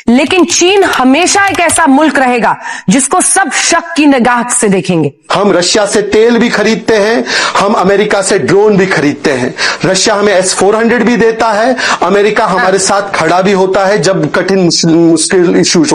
लेकिन चीन हमेशा एक ऐसा मुल्क रहेगा जिसको सब शक की निगाह से देखेंगे। हम रशिया से तेल भी खरीदते हैं, हम अमेरिका से ड्रोन भी खरीदते हैं। रशिया हमें S-400 भी देता है, अमेरिका हमारे साथ खड़ा भी होता है जब कठिन मुश्किल इश्यूज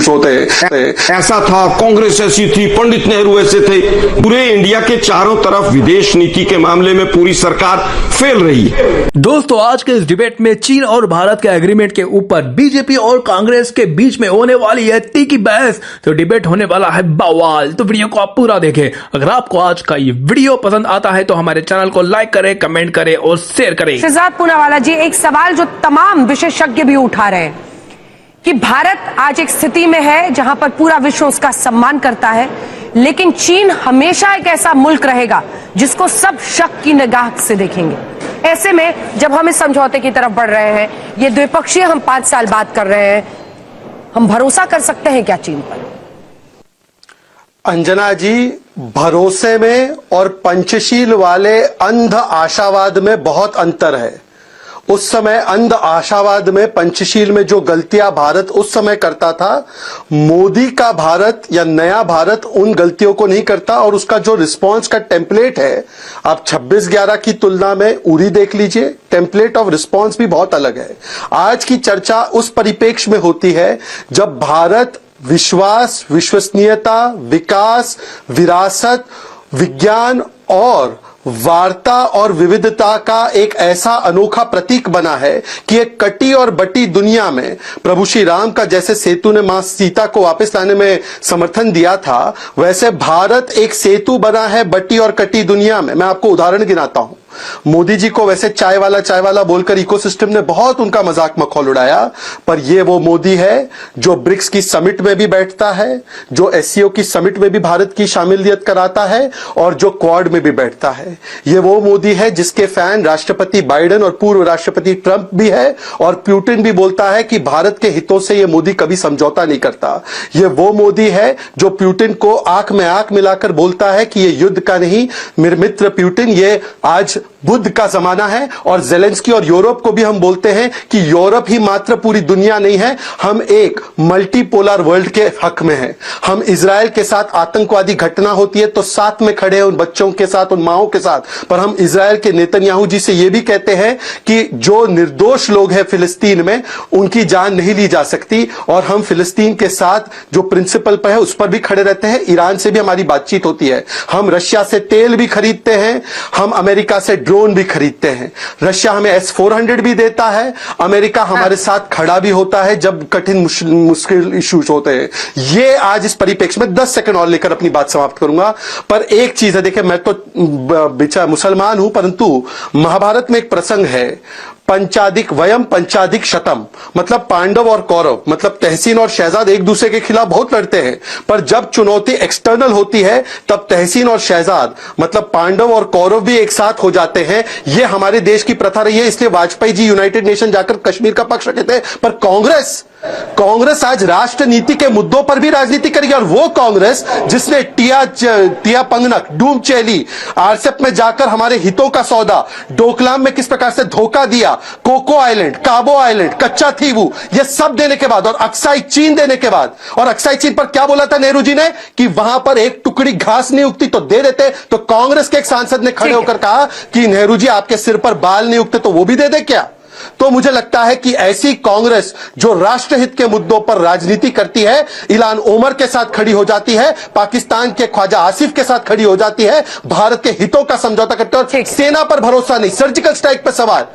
होते हैं। ऐसा था, कांग्रेस ऐसी थी, पंडित नेहरू ऐसे थे। पूरे इंडिया के चारों तरफ विदेश नीति के मामले में पूरी सरकार फेल रही है। दोस्तों, आज के इस डिबेट में चीन और भारत के एग्रीमेंट के ऊपर बीजेपी और कांग्रेस के बीच में होने वाली है तीखी बहस। तो डिबेट होने वाला है बवाल। तो वीडियो को आप पूरा देखें। अगर आपको आज का ये वीडियो पसंद आता है तो हमारे चैनल को लाइक करें, कमेंट करें और शेयर करें। शहजाद पूनावाला जी, एक सवाल जो तमाम विशेषज्ञ भी उठा रहे हैं कि भारत आज एक स्थिति में है जहां पर पूरा विश्व उसका सम्मान करता है, लेकिन चीन हमेशा एक ऐसा मुल्क रहेगा जिसको सब शक की निगाह से देखेंगे। ऐसे में जब हम इस समझौते की तरफ बढ़ रहे हैं, ये द्विपक्षीय हम 5 साल बात कर रहे हैं, हम भरोसा कर सकते हैं क्या चीन पर? अंजना जी, भरोसे में और पंचशील वाले अंध आशावाद में बहुत अंतर है। उस समय अंध आशावाद में, पंचशील में जो गलतियां भारत उस समय करता था, मोदी का भारत या नया भारत उन गलतियों को नहीं करता। और उसका जो रिस्पांस का टेम्पलेट है, आप 26/11 की तुलना में उरी देख लीजिए, टेम्पलेट ऑफ रिस्पांस भी बहुत अलग है। आज की चर्चा उस परिप्रेक्ष्य में होती है जब भारत विश्वास, विश्वसनीयता, विकास, विरासत, विज्ञान और वार्ता और विविधता का एक ऐसा अनोखा प्रतीक बना है कि एक कटी और बटी दुनिया में प्रभु श्री राम का जैसे सेतु ने मां सीता को वापस लाने में समर्थन दिया था, वैसे भारत एक सेतु बना है बटी और कटी दुनिया में। मैं आपको उदाहरण गिनाता हूं। मोदी जी को वैसे चाय वाला बोलकर इकोसिस्टम ने बहुत उनका मजाक मखौल उड़ाया, पर ये वो मोदी है जो ब्रिक्स की समिट में भी बैठता है, जो SCO की समिट में भी भारत की शामिलियत कराता है और जो क्वाड में भी बैठता है। ये वो मोदी है जिसके फैन राष्ट्रपति बाइडेन और पूर्व राष्ट्रपति ट्रंप भी है, और पुतिन भी बोलता है कि भारत के हितों से ये मोदी कभी समझौता नहीं करता। ये वो मोदी है जो पुतिन को आंख में आंख मिलाकर बोलता है कि ये युद्ध का नहीं, मेरे मित्र पुतिन, ये आज बुद्ध का जमाना है। और जेलेंस्की और यूरोप को भी हम बोलते हैं कि यूरोप ही मात्र पूरी दुनिया नहीं है, हम एक मल्टीपोलर वर्ल्ड के हक में हैं। हम इजराइल के साथ आतंकवादी घटना होती है तो साथ में खड़े हैं उन बच्चों के साथ, उन माओं के साथ, पर हम इजराइल के नेतन्याहू जी से यह भी कहते हैं कि जो निर्दोष लोग हैं फिलिस्तीन में, उनकी जान नहीं ली जा सकती। और हम फिलिस्तीन के साथ जो प्रिंसिपल पर है उस पर भी खड़े रहते हैं। ईरान से भी हमारी बातचीत होती है। हम रशिया से तेल भी खरीदते हैं, हम अमेरिका से ड्रोन भी खरीदते हैं। रशिया हमें S-400 भी देता है, अमेरिका हमारे साथ खड़ा भी होता है जब कठिन मुश्किल इश्यूज होते हैं। ये आज इस परिप्रेक्ष्य में 10 सेकंड और लेकर अपनी बात समाप्त करूंगा। पर एक चीज है, देखिए, मैं तो मुसलमान हूं, परंतु महाभारत में एक प्रसंग है, पंचाधिक वयम पंचाधिक शतम, मतलब पांडव और कौरव, मतलब तहसीन और शहजाद एक दूसरे के खिलाफ बहुत लड़ते हैं, पर जब चुनौती एक्सटर्नल होती है तब तहसीन और शहजाद, मतलब पांडव और कौरव भी एक साथ हो जाते हैं। यह हमारे देश की प्रथा रही है, इसलिए वाजपेयी जी यूनाइटेड नेशन जाकर कश्मीर का पक्ष रखे थे। पर कांग्रेस आज राष्ट्र नीति के मुद्दों पर भी राजनीति करेगी, और वो कांग्रेस जिसने टिया पंगनक, डूम चैली, आरसेप में जाकर हमारे हितों का सौदा, डोकलाम में किस प्रकार से धोखा दिया, कोको आइलैंड, काबो आइलैंड, कच्चा थीवू, ये सब देने के बाद, और अक्साई चीन देने के बाद, और अक्साई चीन पर क्या बोला था नेहरू जी ने कि वहां पर एक टुकड़ी घास नहीं उगती तो दे देते। तो कांग्रेस के एक सांसद ने खड़े होकर कहा कि नेहरू जी आपके सिर पर बाल नहीं उगते, तो वो भी दे दे क्या? तो मुझे लगता है कि ऐसी कांग्रेस जो राष्ट्रहित के मुद्दों पर राजनीति करती है, इलान ओमर के साथ खड़ी हो जाती है, पाकिस्तान के ख्वाजा आसिफ के साथ खड़ी हो जाती है, भारत के हितों का समझौता करते हैं, और सेना पर भरोसा नहीं, सर्जिकल स्ट्राइक पर सवाल,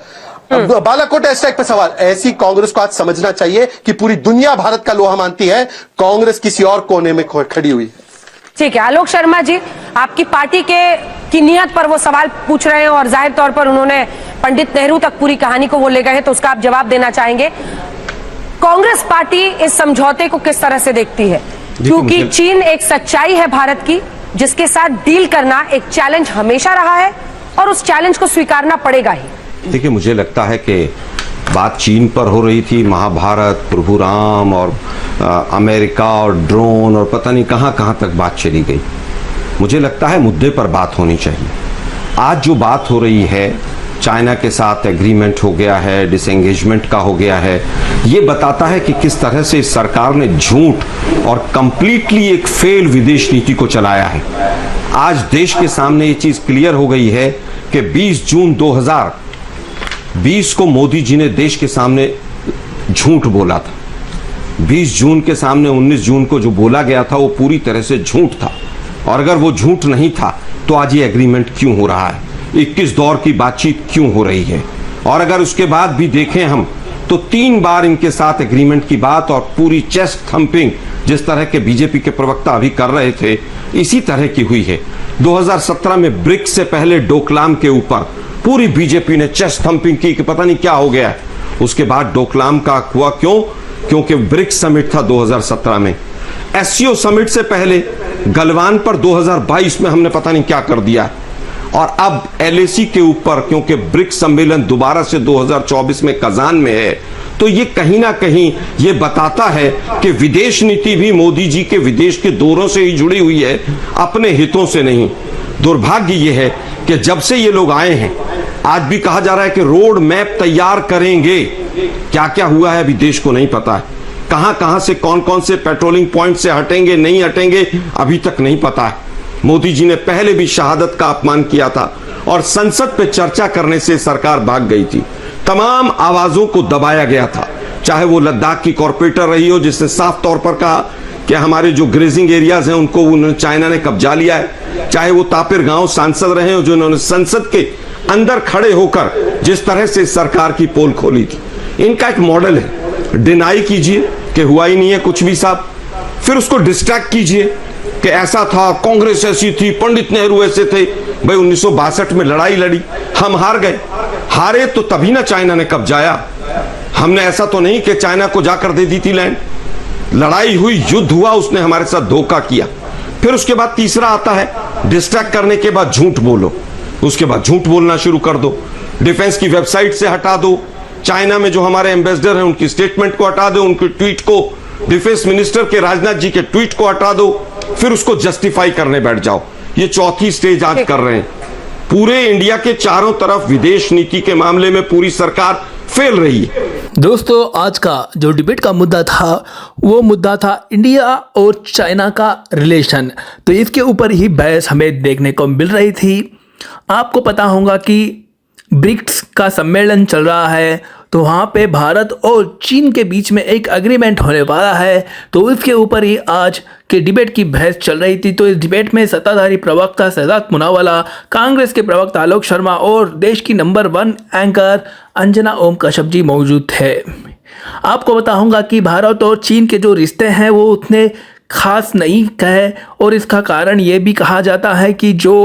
बालाकोट एयर स्ट्राइक पर सवाल। ऐसी कांग्रेस को आज समझना चाहिए कि पूरी दुनिया भारत का लोहा मानती है, कांग्रेस किसी और कोने में खड़ी हुई है। ठीक है, आलोक शर्मा जी, आपकी पार्टी की नियत पर वो सवाल पूछ रहे हैं और जाहिर तौर पर उन्होंने पंडित नेहरू तक पूरी कहानी को वो ले गए हैं, तो उसका आप जवाब देना चाहेंगे। कांग्रेस पार्टी इस समझौते को किस तरह से देखती है? क्योंकि चीन एक सच्चाई है भारत की, जिसके साथ डील करना एक चैलेंज हमेशा रहा है और उस चैलेंज को स्वीकारना पड़ेगा ही। देखिए, मुझे लगता है कि बात चीन पर हो रही थी, महाभारत, प्रभु राम और अमेरिका और ड्रोन और पता नहीं कहां कहां तक बात चली गई। मुझे लगता है मुद्दे पर बात होनी चाहिए। आज जो बात हो रही है चाइना के साथ एग्रीमेंट हो गया है, डिसएंगेजमेंट का हो गया है, ये बताता है कि किस तरह से इस सरकार ने झूठ और कंप्लीटली एक फेल विदेश नीति को चलाया है। आज देश के सामने ये चीज क्लियर हो गई है कि 20 जून 2020 को मोदी जी ने देश के सामने झूठ बोला था। 20 जून के सामने 19 जून को जो बोला गया था वो पूरी तरह से झूठ था, और अगर वो झूठ नहीं था तो आज ये एग्रीमेंट क्यों हो रहा है, 21 दौर की बातचीत क्यों हो रही है। और अगर उसके बाद भी देखें हम तो 3 बार इनके साथ एग्रीमेंट की बात और पूरी चेस्ट थंपिंग जिस तरह के बीजेपी के प्रवक्ता अभी कर रहे थे, इसी तरह की हुई है। 2017 में ब्रिक्स से पहले डोकलाम के ऊपर पूरी बीजेपी ने चेस्ट थंपिंग की कि पता नहीं क्या हो गया है। उसके बाद डोकलाम का हुआ क्यों? क्योंकि ब्रिक्स समिट था 2017 में। एससीओ समिट से पहले गलवान पर 2022 में हमने पता नहीं क्या कर दिया, और अब एलएसी के ऊपर क्योंकि ब्रिक्स सम्मेलन दोबारा से 2024 में कजान में है, तो ये कहीं ना कहीं ये बताता है कि विदेश नीति भी मोदी जी के विदेश के दौरों से ही जुड़ी हुई है, अपने हितों से नहीं। दुर्भाग्य ये है कि जब से ये लोग आए हैं, आज भी कहा जा रहा है कि रोड मैप तैयार करेंगे, क्या क्या हुआ है अभी देश को नहीं पता है। कहां कहां से कौन कौन से पेट्रोलिंग पॉइंट से हटेंगे नहीं हटेंगे अभी तक नहीं पता है। मोदी जी ने पहले भी शहादत का अपमान किया था और संसद पे चर्चा करने से सरकार भाग गई थी। तमाम आवाजों को दबाया गया था, चाहे वो लद्दाख की कॉर्पोरेटर रही हो जिसने साफ तौर पर कहा कि हमारे जो ग्रेजिंग एरियाज हैं उनको चाइना ने कब्जा लिया है, चाहे वो तापिर गांव सांसद रहे हो जिन्होंने संसद के अंदर खड़े होकर जिस तरह से सरकार की पोल खोली थी। इनका एक मॉडल है, डिनाई कीजिए कि हुआ ही नहीं है कुछ भी साहब, फिर उसको डिस्ट्रैक्ट कीजिए कि ऐसा था, कांग्रेस ऐसी थी, पंडित नेहरू ऐसे थे। भाई 1962 में लड़ाई लड़ी, हम हार गए, हारे तो तभी ना चाइना ने कब्जाया। हमने ऐसा तो नहीं कि चाइना को जाकर दे दी थी लैंड, लड़ाई हुई, युद्ध हुआ, उसने हमारे साथ धोखा किया। फिर उसके बाद तीसरा आता है, डिस्ट्रैक्ट करने के बाद झूठ बोलो, उसके बाद झूठ बोलना शुरू कर दो, डिफेंस की वेबसाइट से हटा दो, चाइना में जो हमारे एम्बेसडर हैं उनकी स्टेटमेंट को हटा दो, उनके ट्वीट को, डिफेंस मिनिस्टर के राजनाथ जी के ट्वीट को हटा दो, फिर उसको जस्टिफाई करने बैठ जाओ। ये चौथी स्टेज आज कर रहे हैं। पूरे इंडिया के चारों तरफ विदेश नीति के मामले में पूरी सरकार फेल रही है। दोस्तों, आज का जो डिबेट का मुद्दा था वो मुद्दा था इंडिया और चाइना का रिलेशन। तो इसके ऊपर ही बहस हमें देखने को मिल रही थी। आपको पता होगा कि ब्रिक्स का सम्मेलन चल रहा है, तो वहाँ पे भारत और चीन के बीच में एक एग्रीमेंट होने वाला है। तो इसके ऊपर ही आज के डिबेट की बहस चल रही थी। तो इस डिबेट में सत्ताधारी प्रवक्ता शहजाद पूनावाला, कांग्रेस के प्रवक्ता आलोक शर्मा और देश की नंबर 1 एंकर अंजना ओम कश्यप जी मौजूद थे। आपको बताऊंगा कि भारत और चीन के जो रिश्ते हैं वो उतने खास नहीं है, और इसका कारण ये भी कहा जाता है कि जो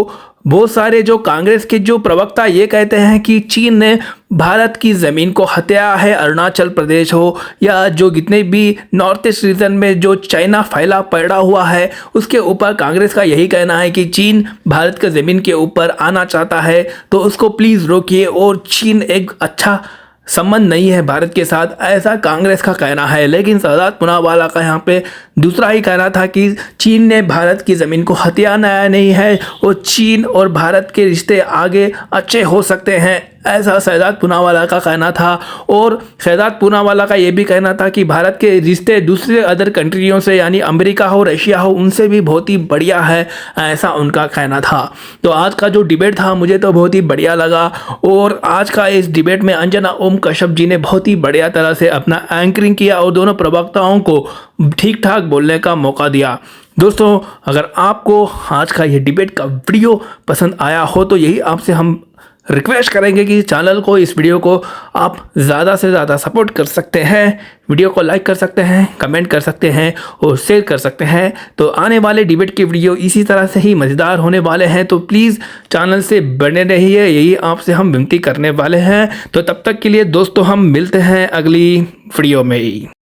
बहुत सारे जो कांग्रेस के जो प्रवक्ता ये कहते हैं कि चीन ने भारत की ज़मीन को हत्या है, अरुणाचल प्रदेश हो या जो जितने भी नॉर्थ ईस्ट रीजन में जो चाइना फैला पड़ा हुआ है, उसके ऊपर कांग्रेस का यही कहना है कि चीन भारत के ज़मीन के ऊपर आना चाहता है, तो उसको प्लीज़ रोकिए, और चीन एक अच्छा संबंध नहीं है भारत के साथ, ऐसा कांग्रेस का कहना है। लेकिन शहजाद पूनावाला का यहाँ पे दूसरा ही कहना था कि चीन ने भारत की ज़मीन को हथियाना नहीं है, और चीन और भारत के रिश्ते आगे अच्छे हो सकते हैं, ऐसा शहजाद पूनावाला का कहना था। और शहजाद पूनावाला का ये भी कहना था कि भारत के रिश्ते दूसरे अदर कंट्रियों से, यानी अमेरिका हो, रशिया हो, उनसे भी बहुत ही बढ़िया है, ऐसा उनका कहना था। तो आज का जो डिबेट था मुझे तो बहुत ही बढ़िया लगा, और आज का इस डिबेट में अंजना ओम कश्यप जी ने बहुत ही बढ़िया तरह से अपना एंकरिंग किया और दोनों प्रवक्ताओं को ठीक ठाक बोलने का मौका दिया। दोस्तों, अगर आपको आज का ये डिबेट का वीडियो पसंद आया हो तो यही आपसे हम रिक्वेस्ट करेंगे कि चैनल को, इस वीडियो को आप ज़्यादा से ज़्यादा सपोर्ट कर सकते हैं, वीडियो को लाइक कर सकते हैं, कमेंट कर सकते हैं और शेयर कर सकते हैं। तो आने वाले डिबेट के वीडियो इसी तरह से ही मज़ेदार होने वाले हैं, तो प्लीज़ चैनल से बने रहिए, यही आपसे हम विनती करने वाले हैं। तो तब तक के लिए दोस्तों, हम मिलते हैं अगली वीडियो में ही।